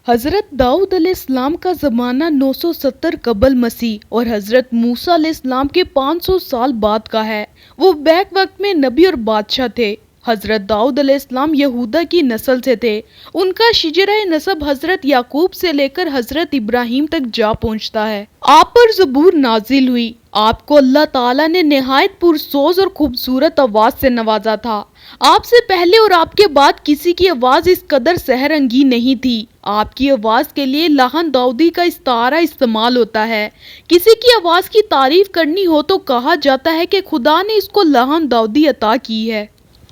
حضرت داؤد علیہ السلام کا زمانہ 970 قبل مسیح اور حضرت موسیٰ علیہ السلام کے 500 سال بعد کا ہے۔ وہ بیک وقت میں نبی اور بادشاہ تھے۔ حضرت داؤد علیہ السلام یہودا کی نسل سے تھے۔ ان کا شجرہ نسب حضرت یعقوب سے لے کر حضرت ابراہیم تک جا پہنچتا ہے۔ آپ پر زبور نازل ہوئی۔ آپ کو اللہ تعالیٰ نے نہایت پرسوز اور خوبصورت آواز سے نوازا تھا۔ آپ سے پہلے اور آپ کے بعد کسی کی آواز اس قدر سحر انگیز نہیں تھی۔ آپ کی آواز کے لیے لحن داؤدی کا استعارہ استعمال ہوتا ہے۔ کسی کی آواز کی تعریف کرنی ہو تو کہا جاتا ہے کہ خدا نے اس کو لحن داؤدی عطا کی ہے۔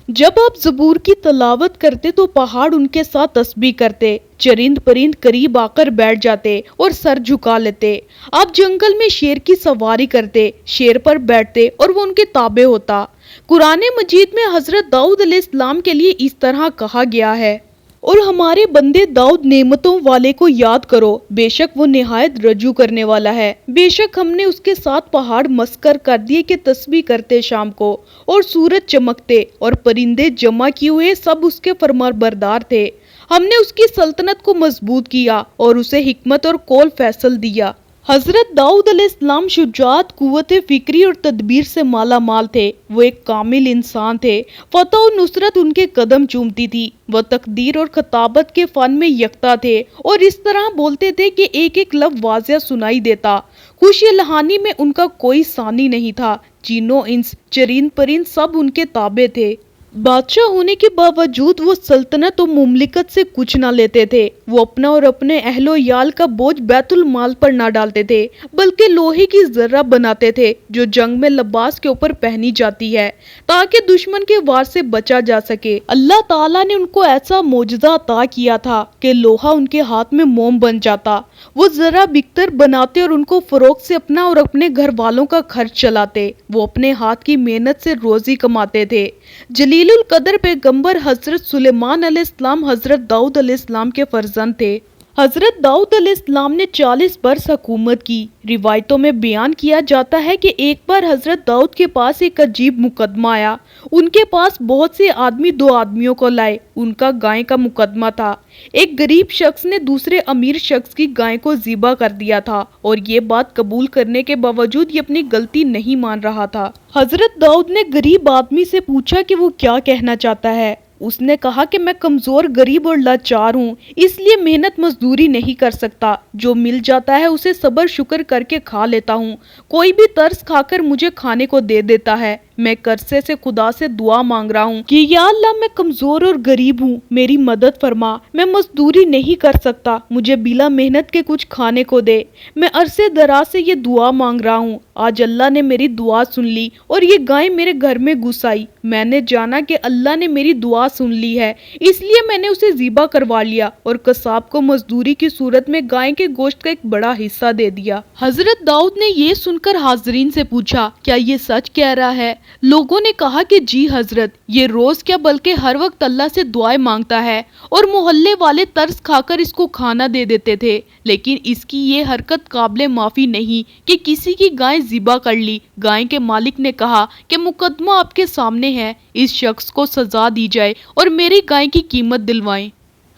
جب آپ زبور کی تلاوت کرتے تو پہاڑ ان کے ساتھ تسبیح کرتے، چرند پرند قریب آ کر بیٹھ جاتے اور سر جھکا لیتے۔ آپ جنگل میں شیر کی سواری کرتے، شیر پر بیٹھتے اور وہ ان کے تابع ہوتا۔ قرآن مجید میں حضرت داؤد علیہ السلام کے لیے اس طرح کہا گیا ہے، اور ہمارے بندے داؤد نعمتوں والے کو یاد کرو، بے شک وہ نہایت رجوع کرنے والا ہے۔ بے شک ہم نے اس کے ساتھ پہاڑ مسخر کر دیے کہ تسبیح کرتے شام کو، اور سورج چمکتے اور پرندے جمع کیے ہوئے سب اس کے فرمانبردار تھے۔ ہم نے اس کی سلطنت کو مضبوط کیا اور اسے حکمت اور قول فیصل دیا۔ حضرت داؤد علیہ السلام شجاعت، قوت فکری اور تدبیر سے مالا مال تھے۔ وہ ایک کامل انسان تھے۔ فتح و نصرت ان کے قدم چومتی تھی۔ وہ تقدیر اور خطابت کے فن میں یکتا تھے اور اس طرح بولتے تھے کہ ایک ایک لفظ واضح سنائی دیتا۔ خوشی لہانی میں ان کا کوئی ثانی نہیں تھا۔ جن و انس، چرند پرند سب ان کے تابع تھے۔ بادشاہ ہونے کے باوجود وہ سلطنت و مملکت سے کچھ نہ لیتے تھے۔ وہ اپنا اور اپنے اہل و عیال کا بوجھ بیت المال پر نہ ڈالتے تھے، بلکہ لوہے کی ذرہ بناتے تھے جو جنگ میں لباس کے اوپر پہنی جاتی ہے تاکہ دشمن کے وار سے بچا جا سکے۔ اللہ تعالیٰ نے ان کو ایسا معجزہ عطا کیا تھا کہ لوہا ان کے ہاتھ میں موم بن جاتا۔ وہ ذرہ بکتر بناتے اور ان کو فروخت سے اپنا اور اپنے گھر والوں کا خرچ چلاتے۔ وہ اپنے ہاتھ کی محنت سے روزی کماتے تھے۔ جلیل القدر پیغمبر حضرت سلیمان علیہ السلام حضرت داؤد علیہ السلام کے فرزند تھے۔ حضرت داؤد علیہ السلام نے 40 برس حکومت کی۔ روایتوں میں بیان کیا جاتا ہے کہ ایک بار حضرت داؤد کے پاس ایک عجیب مقدمہ آیا۔ ان کے پاس بہت سے آدمی 2 آدمیوں کو لائے۔ ان کا گائے کا مقدمہ تھا۔ ایک غریب شخص نے دوسرے امیر شخص کی گائے کو ذبح کر دیا تھا، اور یہ بات قبول کرنے کے باوجود یہ اپنی غلطی نہیں مان رہا تھا۔ حضرت داؤد نے غریب آدمی سے پوچھا کہ وہ کیا کہنا چاہتا ہے۔ اس نے کہا کہ میں کمزور، غریب اور لاچار ہوں، اس لیے محنت مزدوری نہیں کر سکتا۔ جو مل جاتا ہے اسے صبر شکر کر کے کھا لیتا ہوں۔ کوئی بھی ترس کھا کر مجھے کھانے کو دے دیتا ہے۔ میں قرضے سے خدا سے دعا مانگ رہا ہوں کہ یا اللہ، میں کمزور اور غریب ہوں، میری مدد فرما۔ میں مزدوری نہیں کر سکتا، مجھے بلا محنت کے کچھ کھانے کو دے۔ میں عرصے دراز سے یہ دعا مانگ رہا ہوں۔ آج اللہ نے میری دعا سن لی اور یہ گائے میرے گھر میں گھس آئی۔ میں نے جانا کہ اللہ نے میری دعا سن لی ہے، اس لیے میں نے اسے ذبح کروا لیا اور قصاب کو مزدوری کی صورت میں گائے کے گوشت کا ایک بڑا حصہ دے دیا۔ حضرت داؤد نے یہ سن کر حاضرین سے پوچھا، کیا یہ سچ کہہ رہا ہے؟ لوگوں نے کہا کہ جی حضرت، یہ روز کیا بلکہ ہر وقت اللہ سے دعائیں مانگتا ہے، اور محلے والے ترس کھا کر اس کو کھانا دے دیتے تھے، لیکن اس کی یہ حرکت قابل معافی نہیں کہ کسی کی گائے ذبح کر لی۔ گائے کے مالک نے کہا کہ مقدمہ آپ کے سامنے ہے، اس شخص کو سزا دی جائے اور میری گائے کی قیمت دلوائیں۔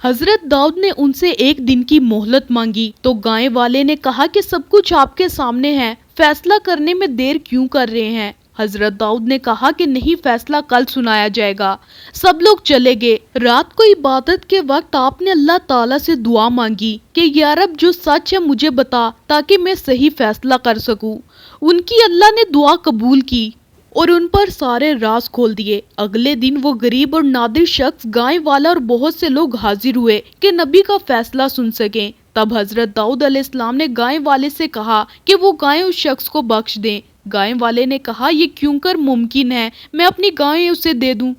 حضرت داؤد نے ان سے 1 دن کی مہلت مانگی تو گائے والے نے کہا کہ سب کچھ آپ کے سامنے ہے، فیصلہ کرنے میں دیر کیوں کر رہے ہیں؟ حضرت داؤد نے کہا کہ نہیں، فیصلہ کل سنایا جائے گا۔ سب لوگ چلے گئے۔ رات کو عبادت کے وقت آپ نے اللہ تعالیٰ سے دعا مانگی کہ یا رب، جو سچ ہے مجھے بتا تاکہ میں صحیح فیصلہ کر سکوں۔ ان کی اللہ نے دعا قبول کی اور ان پر سارے راز کھول دیے۔ اگلے دن وہ غریب اور نادر شخص، گائے والا اور بہت سے لوگ حاضر ہوئے کہ نبی کا فیصلہ سن سکیں۔ تب حضرت داؤد علیہ السلام نے گائے والے سے کہا کہ وہ گائے اس شخص کو بخش دیں۔ گائے والے نے کہا، یہ کیوں کر ممکن ہے، میں اپنی گائے اسے دے دوں۔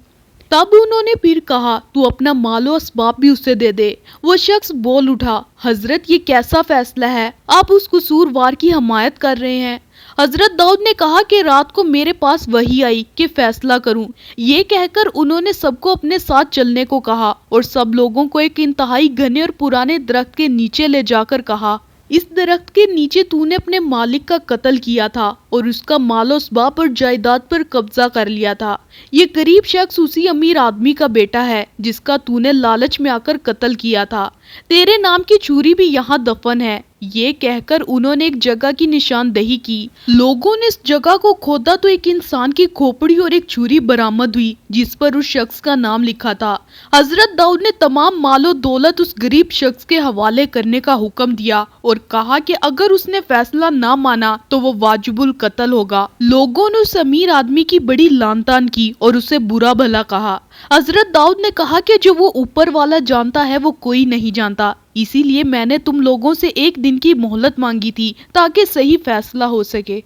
تب انہوں نے پھر کہا، تو اپنا مال و اسباب بھی اسے دے دے۔ وہ شخص بول اٹھا، حضرت یہ کیسا فیصلہ ہے، آپ اس قصوروار کی حمایت کر رہے ہیں۔ حضرت داؤد نے کہا کہ رات کو میرے پاس وحی آئی کہ فیصلہ کروں۔ یہ کہہ کر انہوں نے سب کو اپنے ساتھ چلنے کو کہا اور سب لوگوں کو ایک انتہائی گھنے اور پرانے درخت کے نیچے لے جا کر کہا، اس درخت کے نیچے تو نے اپنے مالک کا قتل کیا تھا اور اس کا مال و اسباب اور جائیداد پر قبضہ کر لیا تھا۔ یہ غریب شخص اسی امیر آدمی کا بیٹا ہے جس کا تو نے لالچ میں آ کر قتل کیا تھا۔ تیرے نام کی چھری بھی یہاں دفن ہے۔ یہ کہہ کر انہوں نے ایک جگہ کی نشاندہی کی۔ لوگوں نے اس جگہ کو کھودا تو ایک انسان کی کھوپڑی اور ایک چھری برآمد ہوئی جس پر اس شخص کا نام لکھا تھا۔ حضرت داؤد نے تمام مال و دولت اس غریب شخص کے حوالے کرنے کا حکم دیا اور کہا کہ اگر اس نے فیصلہ نہ مانا تو وہ واجب القتل ہوگا۔ لوگوں نے اس امیر آدمی کی بڑی لعن طعن کی اور اسے برا بھلا کہا۔ حضرت داؤد نے کہا کہ جو وہ اوپر والا جانتا ہے وہ کوئی نہیں جانتا، اسی لیے میں نے تم لوگوں سے ایک دن کی مہلت مانگی تھی تاکہ صحیح فیصلہ ہو سکے۔